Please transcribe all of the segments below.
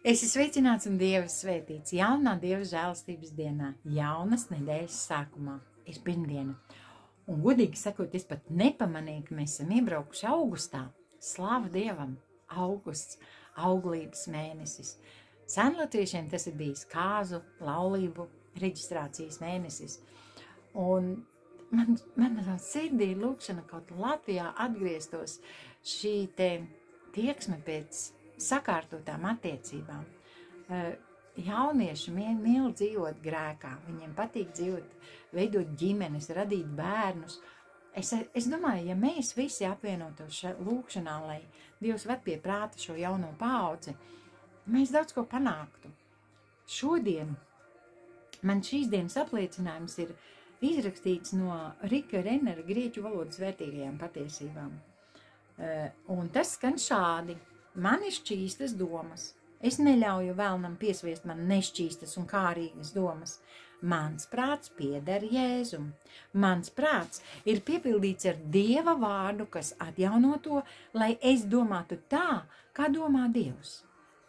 Esi sveicināts un Dieva svētīts jaunā Dieva žēlastības dienā, jaunas nedēļas sākumā. Ir pirmdiena. Un godīgi sakot, es pat nepamanīju, ka mēs esam iebraukuši augustā. Slava Dievam! Augusts, auglības mēnesis. Senlatviešiem tas ir bijis kāzu, laulību, reģistrācijas mēnesis. Un man sirdī lūkšana kaut Latvijā atgrieztos šī tieksme pēc sakārtotām attiecībām. Jaunieši mīl dzīvot grēkā, viņiem patīk dzīvot, veidot ģimenes, radīt bērnus. Es domāju, ja mēs visi apvienotos lūkšanā, lai Dievs ved pie prāta šo jauno paudzi, mēs daudz ko panāktu. Šodien man šīs dienas apliecinājums ir izrakstīts no Rika Renera grieķu valodas vērtīgajām patiesībām. Un tas skan šādi. Man ir šķīstas domas. Es neļauju vēlnam piesviest man nešķīstas un kārīgas domas. Mans prāts pieder Jēzum. Mans prāts ir piepildīts ar Dieva vārdu, kas atjauno to, lai es domātu tā, kā domā Dievs.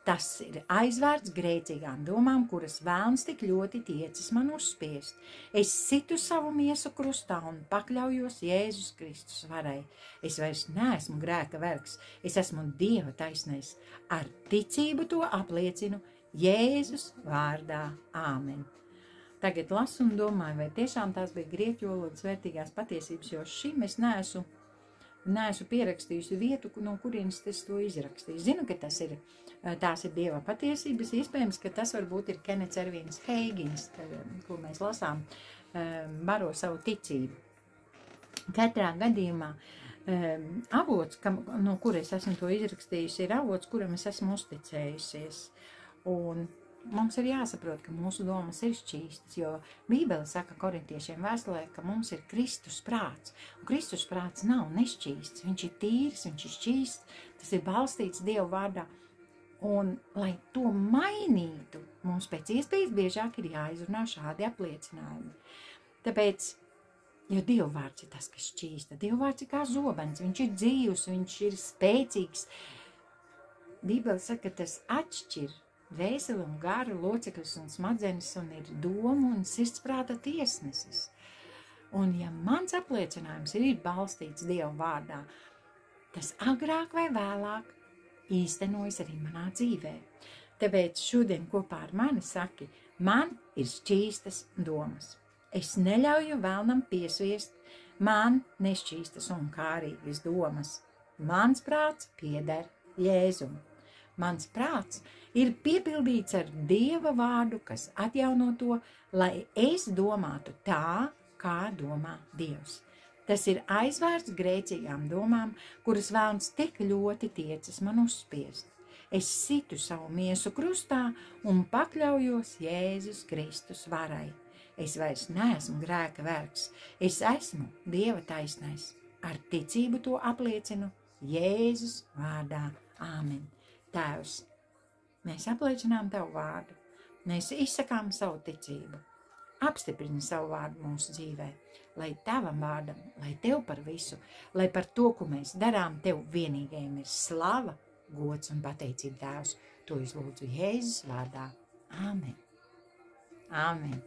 Tas ir aizvērts grēcīgām domām, kuras vēlns tik ļoti tiecis man uzspiest. Es situ savu miesu krustā un pakļaujos Jēzus Kristus varai. Es vairs neesmu grēka vergs, es esmu Dieva taisnais. Ar ticību to apliecinu Jēzus vārdā. Āmen. Tagad lasu un domāju, vai tiešām tās bija grieķu valodas vērtīgās patiesības, jo šim es neesmu pierakstījusi vietu, no kurienes es to izrakstīju. Zinu, ka tās ir Dieva patiesības, iespējams, ka tas varbūt ir Kenets Ervīns Heigins, ko mēs lasām, baro savu ticību. Katrā gadījumā avots, no kur es esmu to izrakstījusi, ir avots, kuram es esmu uzticējusies. Un mums ir jāsaprot, ka mūsu domas ir šķīstas, jo Bībele saka korintiešiem vēstulē, ka mums ir Kristus prāts. Un Kristus prāts nav nešķīsts, viņš ir tīrs, viņš ir šķīsts, tas ir balstīts Dieva vārdā. Un, lai to mainītu, mums pēc iespējas biežāk ir jāizrunā šādi apliecinājumi. Tāpēc, jo Dieva vārds ir tas, kas šķīsta, Dieva vārds ir kā zobens, viņš ir dzīvs, viņš ir spēcīgs. Bībele saka, ka tas atšķir dvēseli un garu, locekļus un smadzenes un ir domu un sirdsprāta tiesnesis. Un ja mans apliecinājums ir balstīts Dieva vārdā, tas agrāk vai vēlāk īstenojas arī manā dzīvē. Tāpēc šodien kopā ar mani saki, man ir šķīstas domas. Es neļauju vēlnam piesviest man nešķīstas un kārīgas domas. Mans prāts pieder Jēzum. Mans prāts ir piepildīts ar Dieva vārdu, kas atjauno to, lai es domātu tā, kā domā Dievs. Tas ir aizvērts grēcīgām domām, kuras vēlns tik ļoti tiecis man uzspiest. Es situ savu miesu krustā un pakļaujos Jēzus Kristus varai. Es vairs neesmu grēka vergs, es esmu Dieva taisnais. Ar ticību to apliecinu Jēzus vārdā. Āmen. Tēvs, mēs apliecinām Tavu vārdu, mēs izsakām savu ticību, apstiprini savu vārdu mūsu dzīvē, lai Tavam vārdam, lai Tev par visu, lai par to, ko mēs darām, Tev vienīgajam ir slava, gods un pateicība Tēvs. To es lūdzu Jēzus vārdā. Āmen. Āmen.